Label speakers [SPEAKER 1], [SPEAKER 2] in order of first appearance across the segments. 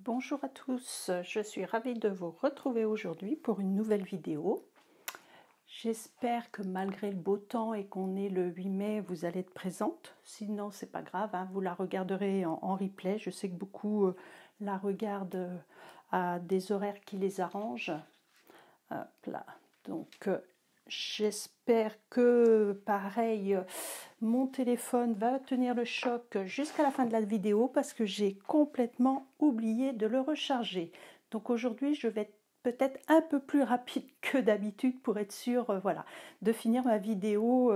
[SPEAKER 1] Bonjour à tous, je suis ravie de vous retrouver aujourd'hui pour une nouvelle vidéo. J'espère que malgré le beau temps et qu'on est le 8 mai, vous allez être présente. Sinon, c'est pas grave, hein, vous la regarderez en replay. Je sais que beaucoup la regardent à des horaires qui les arrangent. Hop là. Donc, j'espère que, pareil, mon téléphone va tenir le choc jusqu'à la fin de la vidéo parce que j'ai complètement oublié de le recharger. Donc aujourd'hui, je vais être peut-être un peu plus rapide que d'habitude pour être sûre voilà, de finir ma vidéo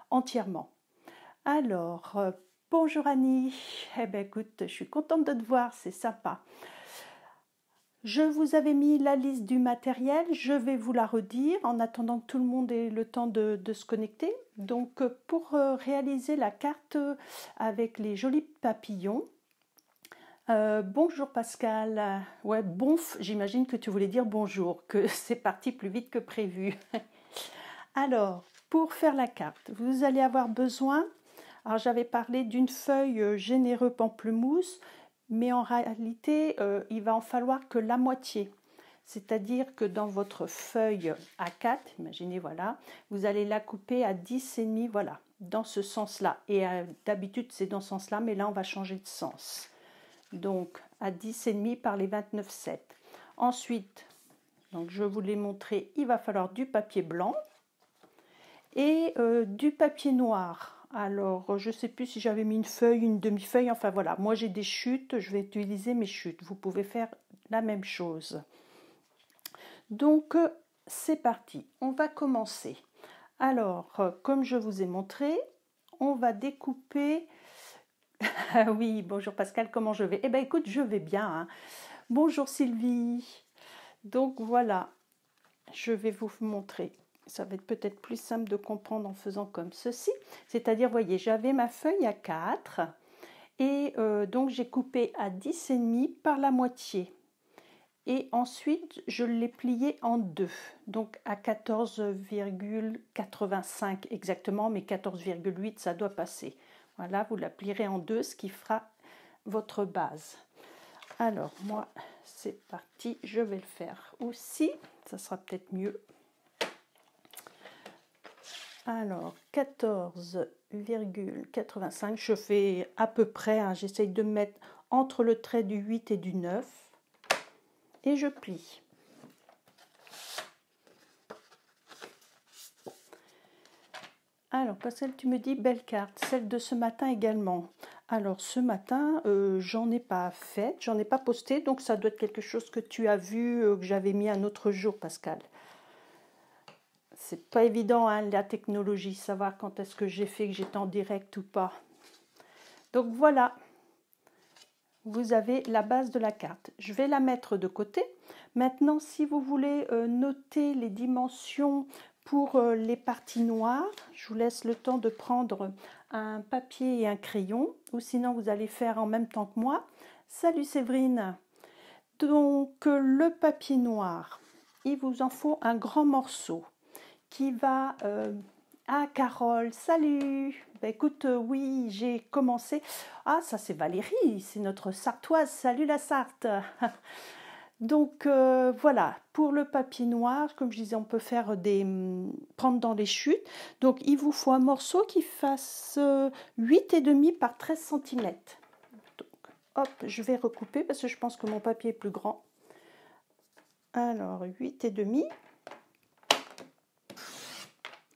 [SPEAKER 1] entièrement. Alors, bonjour Annie. Eh bien écoute, je suis contente de te voir, c'est sympa. Je vous avais mis la liste du matériel, je vais vous la redire en attendant que tout le monde ait le temps de se connecter. Donc pour réaliser la carte avec les jolis papillons, bonjour Pascal, ouais bonf, j'imagine que tu voulais dire bonjour, que c'est parti plus vite que prévu. Alors, pour faire la carte, vous allez avoir besoin, alors j'avais parlé d'une feuille généreux pamplemousse, mais en réalité, il va en falloir que la moitié. C'est-à-dire que dans votre feuille A4, imaginez, voilà, vous allez la couper à 10,5, voilà, dans ce sens-là. Et d'habitude, c'est dans ce sens-là, mais là, on va changer de sens. Donc, à 10,5 par les 29,7. Ensuite, donc je vous l'ai montré, il va falloir du papier blanc et du papier noir. Alors, je ne sais plus si j'avais mis une feuille, une demi-feuille, enfin voilà. Moi, j'ai des chutes, je vais utiliser mes chutes. Vous pouvez faire la même chose. Donc, c'est parti. On va commencer. Alors, comme je vous ai montré, on va découper... Ah oui, bonjour Pascal, comment je vais? Eh bien, écoute, je vais bien. Hein. Bonjour Sylvie. Donc, voilà, je vais vous montrer. Ça va être peut-être plus simple de comprendre en faisant comme ceci. C'est-à-dire, voyez, j'avais ma feuille à 4 et donc j'ai coupé à 10,5 par la moitié. Et ensuite, je l'ai plié en deux, donc à 14,85 exactement, mais 14,8 ça doit passer. Voilà, vous la plierez en deux, ce qui fera votre base. Alors, moi, c'est parti, je vais le faire aussi, ça sera peut-être mieux. Alors, 14,85, je fais à peu près, hein, j'essaye de mettre entre le trait du 8 et du 9, et je plie. Alors, Pascal, tu me dis, belle carte, celle de ce matin également. Alors, ce matin, j'en ai pas fait, j'en ai pas posté, donc ça doit être quelque chose que tu as vu, que j'avais mis un autre jour, Pascal. C'est pas évident, hein, la technologie, savoir quand est-ce que j'ai fait, que j'étais en direct ou pas. Donc voilà, vous avez la base de la carte. Je vais la mettre de côté. Maintenant, si vous voulez noter les dimensions pour les parties noires, je vous laisse le temps de prendre un papier et un crayon, ou sinon vous allez faire en même temps que moi. Salut Séverine. Donc le papier noir, il vous en faut un grand morceau qui va... Ah Carole, salut. Ben, écoute, oui, j'ai commencé. Ah, ça c'est Valérie, c'est notre Sartoise. Salut la Sarthe. Donc voilà, pour le papier noir, comme je disais, on peut faire prendre dans les chutes. Donc il vous faut un morceau qui fasse 8,5 par 13 cm. Donc hop, je vais recouper parce que je pense que mon papier est plus grand. Alors 8,5.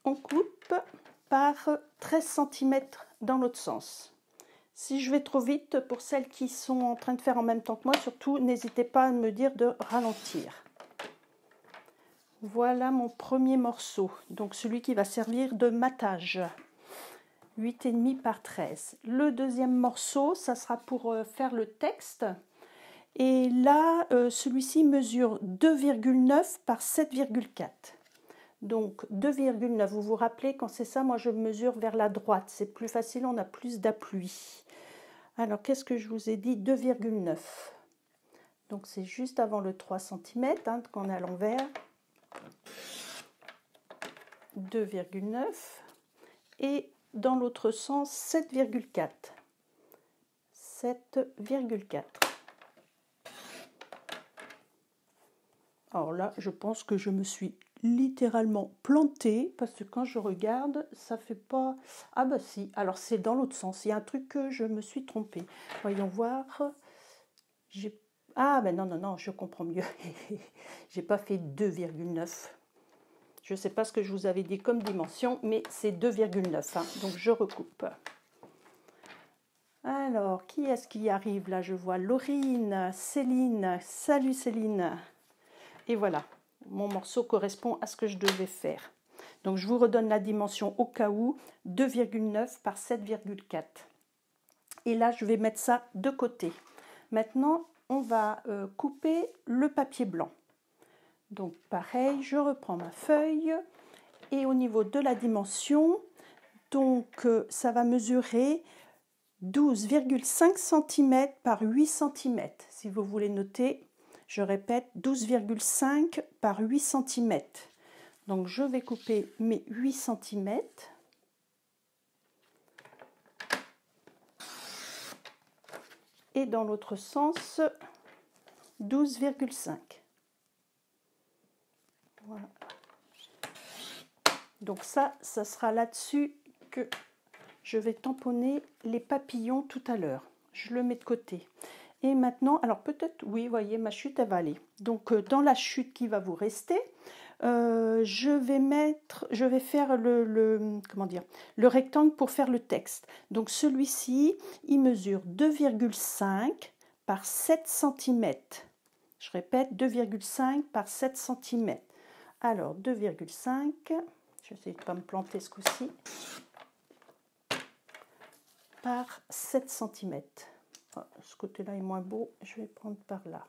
[SPEAKER 1] On coupe par 13 cm dans l'autre sens. Si je vais trop vite, pour celles qui sont en train de faire en même temps que moi, surtout, n'hésitez pas à me dire de ralentir. Voilà mon premier morceau, donc celui qui va servir de matage. 8,5 par 13. Le deuxième morceau, ça sera pour faire le texte. Et là, celui-ci mesure 2,9 par 7,4. Donc 2,9, vous vous rappelez, quand c'est ça, moi je mesure vers la droite. C'est plus facile, on a plus d'appui. Alors, qu'est-ce que je vous ai dit? 2,9. Donc, c'est juste avant le 3 cm, hein, qu'on est à l'envers. 2,9. Et dans l'autre sens, 7,4. 7,4. Alors là, je pense que je me suis littéralement plantée parce que quand je regarde, ça fait pas... Ah bah si, alors c'est dans l'autre sens. Il y a un truc que je me suis trompée. Voyons voir. Ah ben non, non, non, je comprends mieux. J'ai pas fait 2,9. Je ne sais pas ce que je vous avais dit comme dimension, mais c'est 2,9. Hein, donc je recoupe. Alors, qui est-ce qui arrive là? Je vois Laurine, Céline. Salut Céline. Et voilà, mon morceau correspond à ce que je devais faire. Donc je vous redonne la dimension au cas où, 2,9 par 7,4. Et là, je vais mettre ça de côté. Maintenant, on va couper le papier blanc. Donc pareil, je reprends ma feuille et au niveau de la dimension, donc ça va mesurer 12,5 cm par 8 cm. Si vous voulez noter, je répète, 12,5 par 8 cm. Donc je vais couper mes 8 cm. Et dans l'autre sens, 12,5. Voilà. Donc ça sera là-dessus que je vais tamponner les papillons tout à l'heure. Je le mets de côté. Et maintenant, alors peut-être, oui, voyez, ma chute, elle va aller. Donc dans la chute qui va vous rester, je vais faire comment dire, le rectangle pour faire le texte. Donc celui-ci, il mesure 2,5 par 7 cm. Je répète, 2,5 par 7 cm. Alors 2,5, j'essaie de ne pas me planter ce coup-ci, par 7 cm. Oh, ce côté-là est moins beau, je vais prendre par là.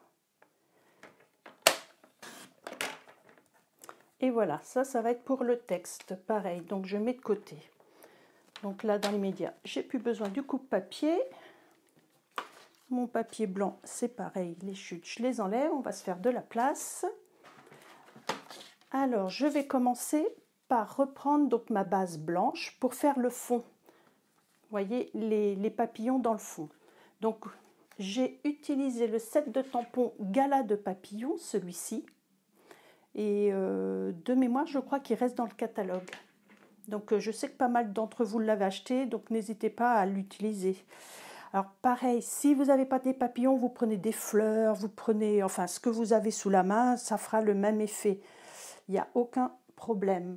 [SPEAKER 1] Et voilà, ça va être pour le texte, pareil, donc je mets de côté. Donc là, dans l'immédiat, j'ai plus besoin du coupe-papier. Mon papier blanc, c'est pareil, les chutes, je les enlève, on va se faire de la place. Alors, je vais commencer par reprendre donc ma base blanche pour faire le fond. Vous voyez, les papillons dans le fond. Donc, j'ai utilisé le set de tampons Gala de papillons, celui-ci. Et de mémoire, je crois qu'il reste dans le catalogue. Donc je sais que pas mal d'entre vous l'avez acheté, donc n'hésitez pas à l'utiliser. Alors pareil, si vous n'avez pas des papillons, vous prenez des fleurs, vous prenez, enfin ce que vous avez sous la main, ça fera le même effet. Il n'y a aucun problème.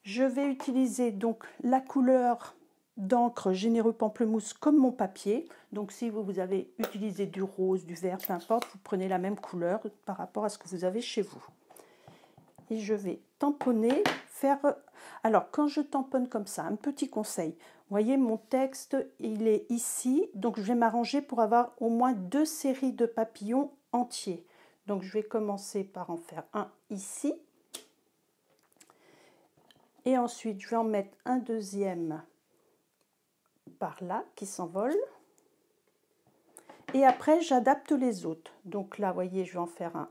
[SPEAKER 1] Je vais utiliser donc la couleur d'encre Généreux Pamplemousse comme mon papier. Donc si vous avez utilisé du rose, du vert, peu importe, vous prenez la même couleur par rapport à ce que vous avez chez vous. Et je vais tamponner, faire... Alors quand je tamponne comme ça, un petit conseil. Vous voyez, mon texte, il est ici. Donc je vais m'arranger pour avoir au moins 2 séries de papillons entiers. Donc je vais commencer par en faire un ici. Et ensuite, je vais en mettre un deuxième par là qui s'envole. Et après, j'adapte les autres. Donc là, vous voyez, je vais en faire un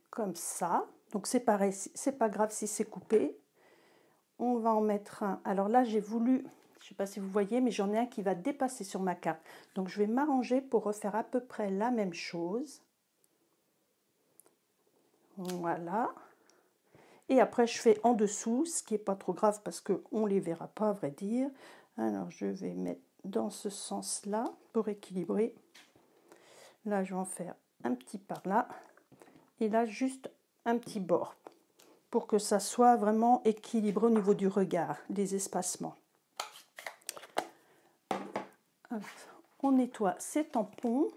[SPEAKER 1] comme ça. Donc c'est pareil, c'est pas grave si c'est coupé. On va en mettre un. Alors là, j'ai voulu, je ne sais pas si vous voyez, mais j'en ai un qui va dépasser sur ma carte. Donc je vais m'arranger pour refaire à peu près la même chose. Voilà. Et après, je fais en dessous, ce qui n'est pas trop grave parce qu'on ne les verra pas, à vrai dire. Alors, je vais mettre dans ce sens-là pour équilibrer. Là, je vais en faire un petit par là. Et là, juste un petit bord pour que ça soit vraiment équilibré au niveau du regard, des espacements. On nettoie ces tampons.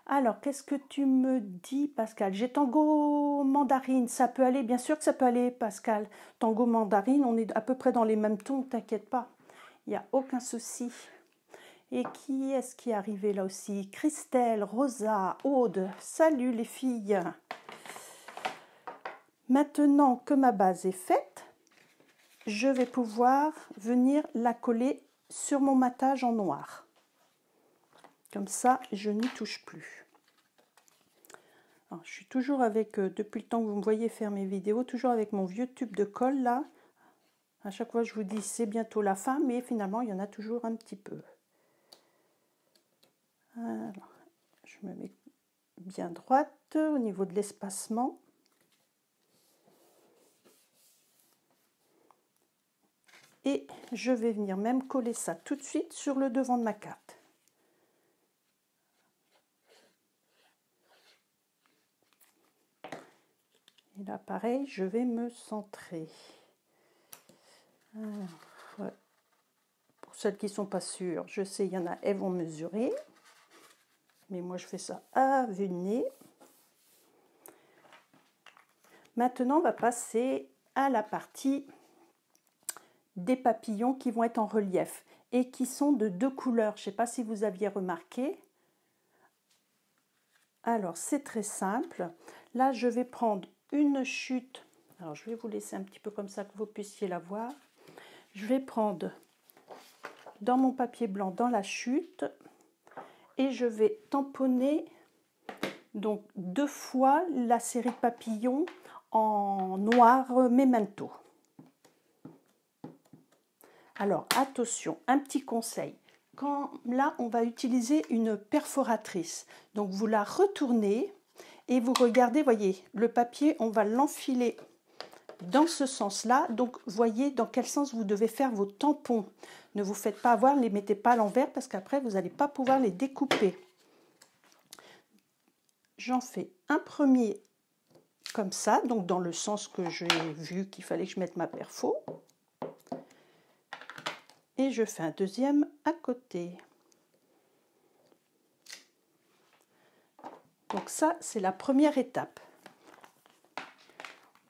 [SPEAKER 1] Alors, qu'est-ce que tu me dis, Pascal? J'ai tango mandarine, ça peut aller? Bien sûr que ça peut aller, Pascal. Tango mandarine, on est à peu près dans les mêmes tons, t'inquiète pas. Il n'y a aucun souci. Et qui est-ce qui est arrivé là aussi? Christelle, Rosa, Aude, salut les filles. Maintenant que ma base est faite, je vais pouvoir venir la coller sur mon matage en noir. Comme ça, je n'y touche plus. Alors, je suis toujours avec, depuis le temps que vous me voyez faire mes vidéos, toujours avec mon vieux tube de colle là. À chaque fois, je vous dis c'est bientôt la fin, mais finalement, il y en a toujours un petit peu. Alors, je me mets bien droite au niveau de l'espacement. Et je vais venir même coller ça tout de suite sur le devant de ma carte. Et là, pareil, je vais me centrer. Alors, ouais. Pour celles qui ne sont pas sûres, je sais, il y en a, elles vont mesurer. Mais moi, je fais ça à vue de nez. Maintenant, on va passer à la partie des papillons qui vont être en relief et qui sont de deux couleurs. Je ne sais pas si vous aviez remarqué. Alors, c'est très simple. Là, je vais prendre une chute. Alors, je vais vous laisser un petit peu comme ça que vous puissiez la voir. Je vais prendre dans mon papier blanc, dans la chute, et je vais tamponner donc 2 fois la série de papillons en noir Memento. Alors, attention, un petit conseil. Là, on va utiliser une perforatrice. Donc, vous la retournez et vous regardez, voyez, le papier, on va l'enfiler dans ce sens-là. Donc, voyez dans quel sens vous devez faire vos tampons. Ne vous faites pas avoir, ne les mettez pas à l'envers parce qu'après, vous n'allez pas pouvoir les découper. J'en fais un premier comme ça, donc dans le sens que j'ai vu qu'il fallait que je mette ma perfo. Et je fais un deuxième à côté. Donc ça, c'est la première étape.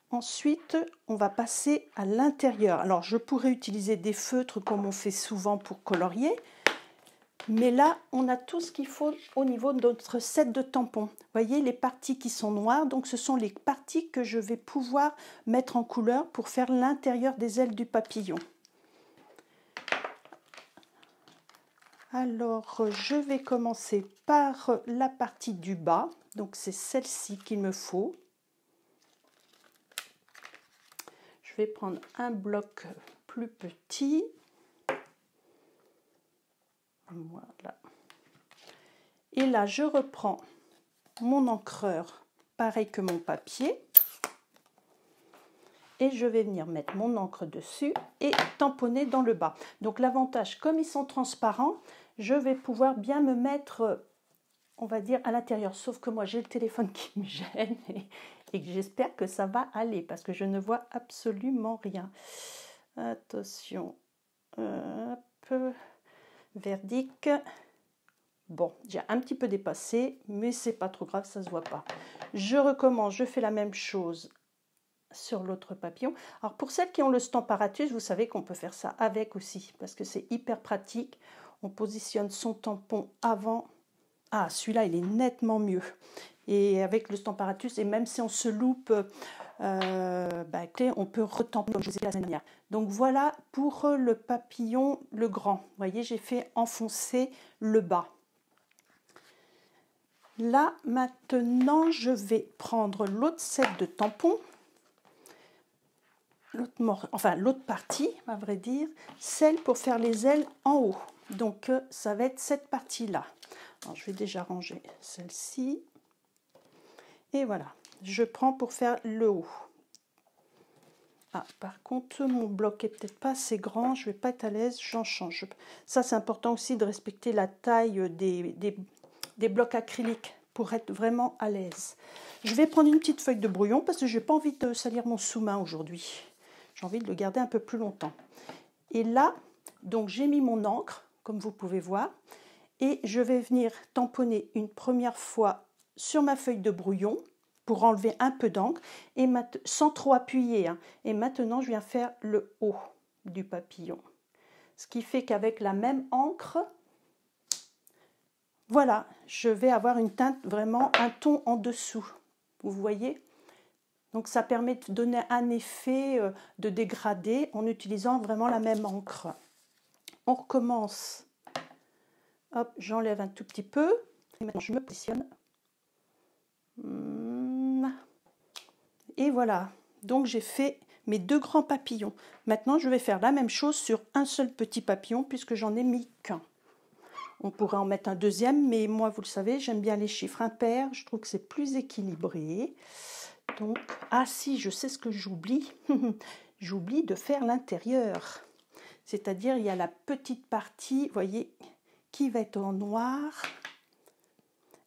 [SPEAKER 1] Ensuite, on va passer à l'intérieur. Alors, je pourrais utiliser des feutres comme on fait souvent pour colorier. Mais là, on a tout ce qu'il faut au niveau de notre set de tampons. Vous voyez, les parties qui sont noires, donc ce sont les parties que je vais pouvoir mettre en couleur pour faire l'intérieur des ailes du papillon. Alors, je vais commencer par la partie du bas. Donc, c'est celle-ci qu'il me faut. Je vais prendre un bloc plus petit. Voilà. Et là, je reprends mon encreur, pareil que mon papier. Et je vais venir mettre mon encre dessus et tamponner dans le bas. Donc l'avantage, comme ils sont transparents, je vais pouvoir bien me mettre, on va dire, à l'intérieur. Sauf que moi, j'ai le téléphone qui me gêne et que j'espère que ça va aller parce que je ne vois absolument rien. Attention. Hop. Verdict. Bon, j'ai un petit peu dépassé, mais c'est pas trop grave, ça se voit pas. Je recommence, je fais la même chose sur l'autre papillon. Alors pour celles qui ont le Stamparatus, vous savez qu'on peut faire ça avec aussi, parce que c'est hyper pratique. On positionne son tampon avant. Ah, celui-là, il est nettement mieux. Et avec le Stamparatus, et même si on se loupe, on peut retamper comme je disais la semaine dernière. Donc voilà pour le papillon, le grand. Vous voyez, j'ai fait enfoncer le bas. Là, maintenant, je vais prendre l'autre set de tampons. L'autre partie, à vrai dire, celle pour faire les ailes en haut. Donc, ça va être cette partie-là. Alors, je vais déjà ranger celle-ci. Et voilà, je prends pour faire le haut. Ah, par contre, mon bloc est peut-être pas assez grand, je ne vais pas être à l'aise, j'en change. Ça, c'est important aussi de respecter la taille des blocs acryliques pour être vraiment à l'aise. Je vais prendre une petite feuille de brouillon parce que je n'ai pas envie de salir mon sous-main aujourd'hui. J'ai envie de le garder un peu plus longtemps. Et là, donc j'ai mis mon encre, comme vous pouvez voir, et je vais venir tamponner une première fois sur ma feuille de brouillon pour enlever un peu d'encre, et sans trop appuyer. Hein. Et maintenant, je viens faire le haut du papillon. Ce qui fait qu'avec la même encre, voilà, je vais avoir une teinte vraiment un ton en dessous. Vous voyez ? Donc ça permet de donner un effet de dégradé en utilisant vraiment la même encre. On recommence. Hop, j'enlève un tout petit peu. Et maintenant, je me positionne. Et voilà. Donc j'ai fait mes 2 grands papillons. Maintenant, je vais faire la même chose sur un seul petit papillon puisque j'en ai mis qu'un. On pourrait en mettre un deuxième, mais moi, vous le savez, j'aime bien les chiffres impairs. Je trouve que c'est plus équilibré. Donc, ah si, je sais ce que j'oublie. J'oublie de faire l'intérieur. C'est-à-dire, il y a la petite partie, vous voyez, qui va être en noir.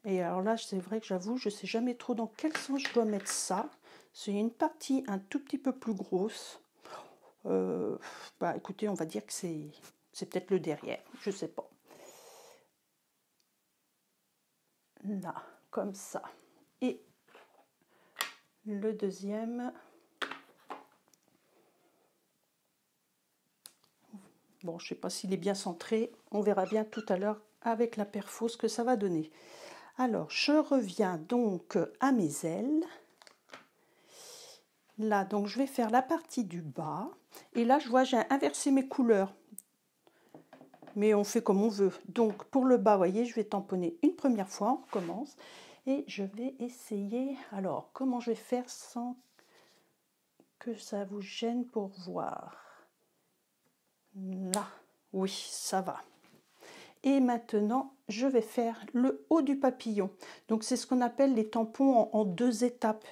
[SPEAKER 1] Et alors là, c'est vrai que j'avoue, je ne sais jamais trop dans quel sens je dois mettre ça. C'est une partie un tout petit peu plus grosse. Écoutez, on va dire que c'est peut-être le derrière, je ne sais pas. Là, comme ça. Et le deuxième. Bon, je ne sais pas s'il est bien centré. On verra bien tout à l'heure avec la perfo ce que ça va donner. Alors, je reviens donc à mes ailes. Là, donc je vais faire la partie du bas. Et là, je vois, j'ai inversé mes couleurs. Mais on fait comme on veut. Donc, pour le bas, vous voyez, je vais tamponner une première fois. On recommence. Et je vais essayer. Alors, comment je vais faire sans que ça vous gêne pour voir? Là, oui, ça va. Et maintenant, je vais faire le haut du papillon. Donc, c'est ce qu'on appelle les tampons en 2 étapes.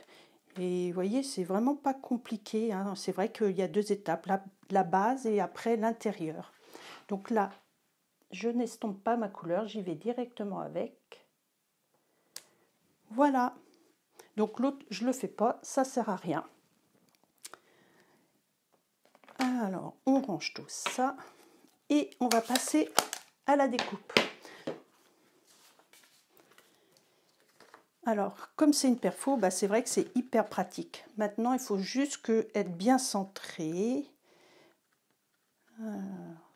[SPEAKER 1] Et vous voyez, c'est vraiment pas compliqué, hein. C'est vrai qu'il y a 2 étapes, la base et après l'intérieur. Donc là, je n'estompe pas ma couleur, j'y vais directement avec. Voilà. Donc l'autre, je ne le fais pas, ça ne sert à rien. Alors, on range tout ça et on va passer à la découpe. Alors, comme c'est une perfo, c'est vrai que c'est hyper pratique. Maintenant, il faut juste être bien centré. Alors,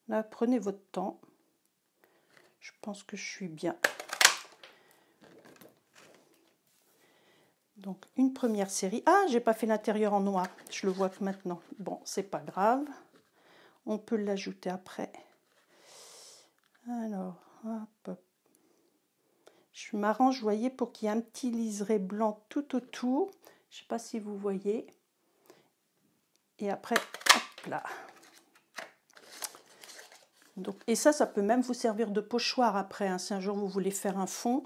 [SPEAKER 1] là, prenez votre temps. Je pense que je suis bien. Donc, une première série. Ah, j'ai pas fait l'intérieur en noir. Je le vois que maintenant. Bon, c'est pas grave. On peut l'ajouter après. Alors, hop, hop. Je m'arrange, vous voyez, pour qu'il y ait un petit liseré blanc tout autour. Je sais pas si vous voyez. Et après, hop là. Donc, et ça peut même vous servir de pochoir après, hein, si un jour vous voulez faire un fond.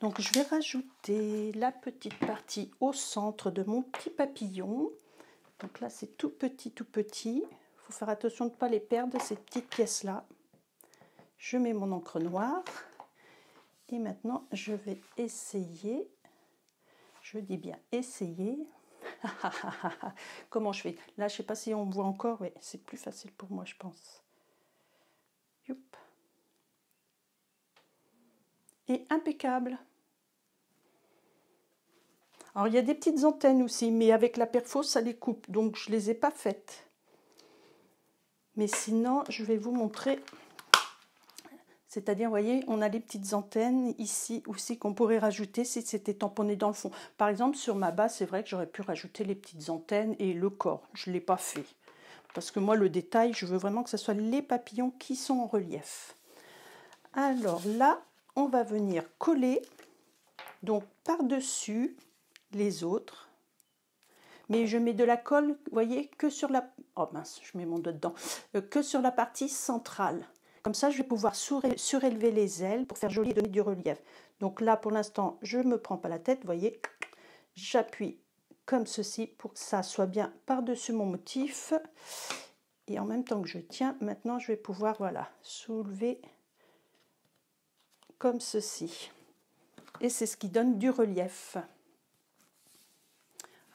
[SPEAKER 1] Donc je vais rajouter la petite partie au centre de mon petit papillon. Donc là c'est tout petit, tout petit. Il faut faire attention de ne pas les perdre, ces petites pièces-là. Je mets mon encre noire. Et maintenant je vais essayer. Je dis bien essayer. Comment je fais? Là je ne sais pas si on me voit encore. Oui, c'est plus facile pour moi je pense. Youp. Et impeccable. Alors il y a des petites antennes aussi, mais avec la perfo ça les coupe, donc je ne les ai pas faites. Mais sinon je vais vous montrer, c'est-à-dire vous voyez on a les petites antennes ici aussi qu'on pourrait rajouter si c'était tamponné dans le fond. Par exemple sur ma base c'est vrai que j'aurais pu rajouter les petites antennes et le corps, je ne l'ai pas fait. Parce que moi le détail je veux vraiment que ce soit les papillons qui sont en relief. Alors là on va venir coller donc par-dessus les autres, mais je mets de la colle, vous voyez, que sur la, oh mince, je mets mon doigt dedans, que sur la partie centrale. Comme ça, je vais pouvoir surélever les ailes pour faire joli et donner du relief. Donc là, pour l'instant, je ne me prends pas la tête, vous voyez, j'appuie comme ceci pour que ça soit bien par-dessus mon motif. Et en même temps que je tiens, maintenant, je vais pouvoir, voilà, soulever comme ceci. Et c'est ce qui donne du relief.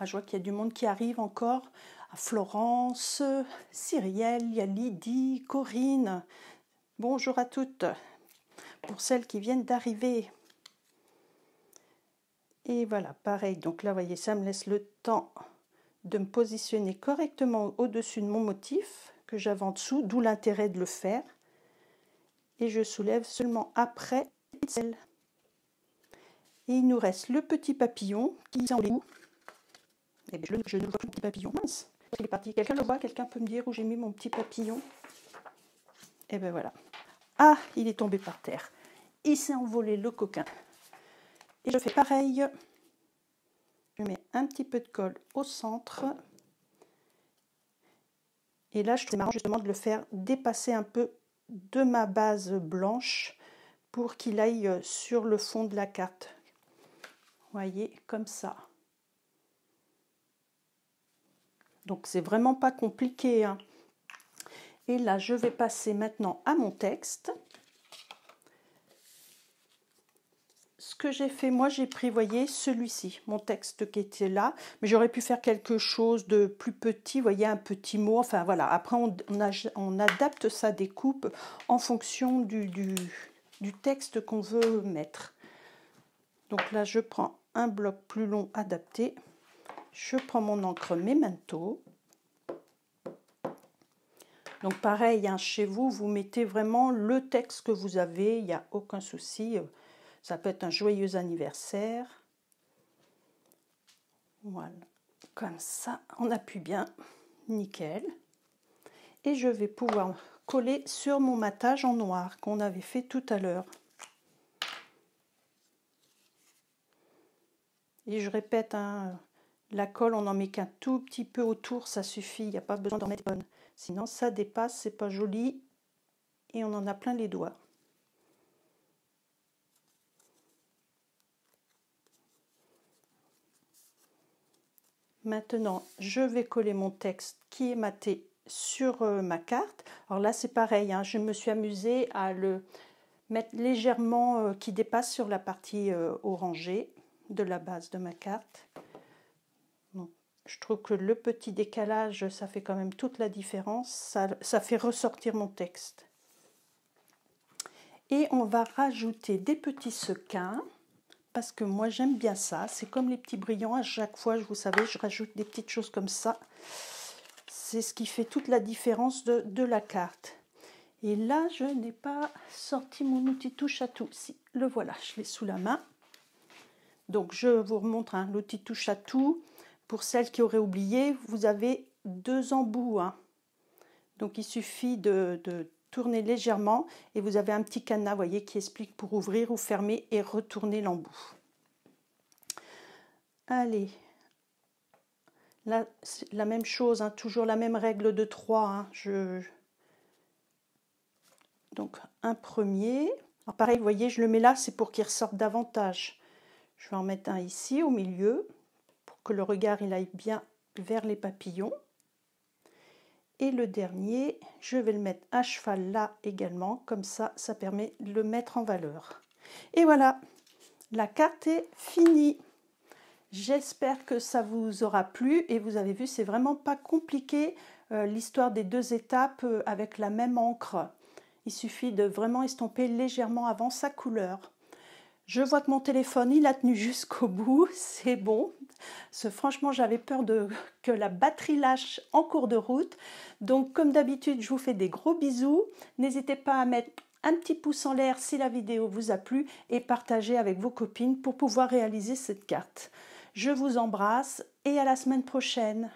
[SPEAKER 1] Ah, je vois qu'il y a du monde qui arrive encore. À Florence, Cyrielle, il y a Lydie, Corinne. Bonjour à toutes. Pour celles qui viennent d'arriver. Et voilà, pareil. Donc là, vous voyez, ça me laisse le temps de me positionner correctement au-dessus de mon motif que j'avais en dessous, d'où l'intérêt de le faire. Et je soulève seulement après celle. Et il nous reste le petit papillon qui est en bout. Eh bien, je ne vois plus le petit papillon. Mince, il est parti. Quelqu'un le voit? Quelqu'un peut me dire où j'ai mis mon petit papillon? Et bien voilà. Ah, il est tombé par terre. Il s'est envolé le coquin. Et je fais pareil. Je mets un petit peu de colle au centre. Et là, c'est marrant justement de le faire dépasser un peu de ma base blanche pour qu'il aille sur le fond de la carte. Vous voyez, comme ça. Donc c'est vraiment pas compliqué, hein. Et là, je vais passer maintenant à mon texte. Ce que j'ai fait, moi j'ai pris, voyez, celui-ci, mon texte qui était là, mais j'aurais pu faire quelque chose de plus petit, voyez, un petit mot, enfin voilà. Après on adapte sa découpe en fonction du texte qu'on veut mettre. Donc là je prends un bloc plus long adapté, je prends mon encre Memento. Donc pareil, hein, chez vous, vous mettez vraiment le texte que vous avez, il n'y a aucun souci. Ça peut être un joyeux anniversaire. Voilà, comme ça, on appuie bien, nickel. Et je vais pouvoir coller sur mon matage en noir qu'on avait fait tout à l'heure. Et je répète, hein, la colle, on n'en met qu'un tout petit peu autour, ça suffit, il n'y a pas besoin d'en mettre bonne. Sinon, ça dépasse, c'est pas joli et on en a plein les doigts. Maintenant, je vais coller mon texte qui est maté sur ma carte. Alors là, c'est pareil, hein, je me suis amusée à le mettre légèrement qui dépasse sur la partie orangée de la base de ma carte. Bon, je trouve que le petit décalage, ça fait quand même toute la différence. Ça fait ressortir mon texte. Et on va rajouter des petits sequins. Parce que moi j'aime bien ça, c'est comme les petits brillants, à chaque fois, vous savez, je rajoute des petites choses comme ça. C'est ce qui fait toute la différence de la carte. Et là, je n'ai pas sorti mon outil touche à tout. Si, le voilà, je l'ai sous la main. Donc je vous remontre hein, l'outil touche à tout. Pour celles qui auraient oublié, vous avez 2 embouts. Hein. Donc il suffit de tourner légèrement et vous avez un petit cadenas, voyez, qui explique pour ouvrir ou fermer et retourner l'embout. Allez, là c'est la même chose, hein, toujours la même règle de 3. Hein, donc un premier. Alors pareil, vous voyez, je le mets là, c'est pour qu'il ressorte davantage. Je vais en mettre un ici au milieu pour que le regard il aille bien vers les papillons. Et le dernier, je vais le mettre à cheval là également, comme ça, ça permet de le mettre en valeur. Et voilà, la carte est finie. J'espère que ça vous aura plu et vous avez vu, c'est vraiment pas compliqué l'histoire des 2 étapes avec la même encre. Il suffit de vraiment estomper légèrement avant sa couleur. Je vois que mon téléphone, il a tenu jusqu'au bout, c'est bon. Franchement, j'avais peur que la batterie lâche en cours de route. Donc, comme d'habitude, je vous fais des gros bisous. N'hésitez pas à mettre un petit pouce en l'air si la vidéo vous a plu et partager avec vos copines pour pouvoir réaliser cette carte. Je vous embrasse et à la semaine prochaine.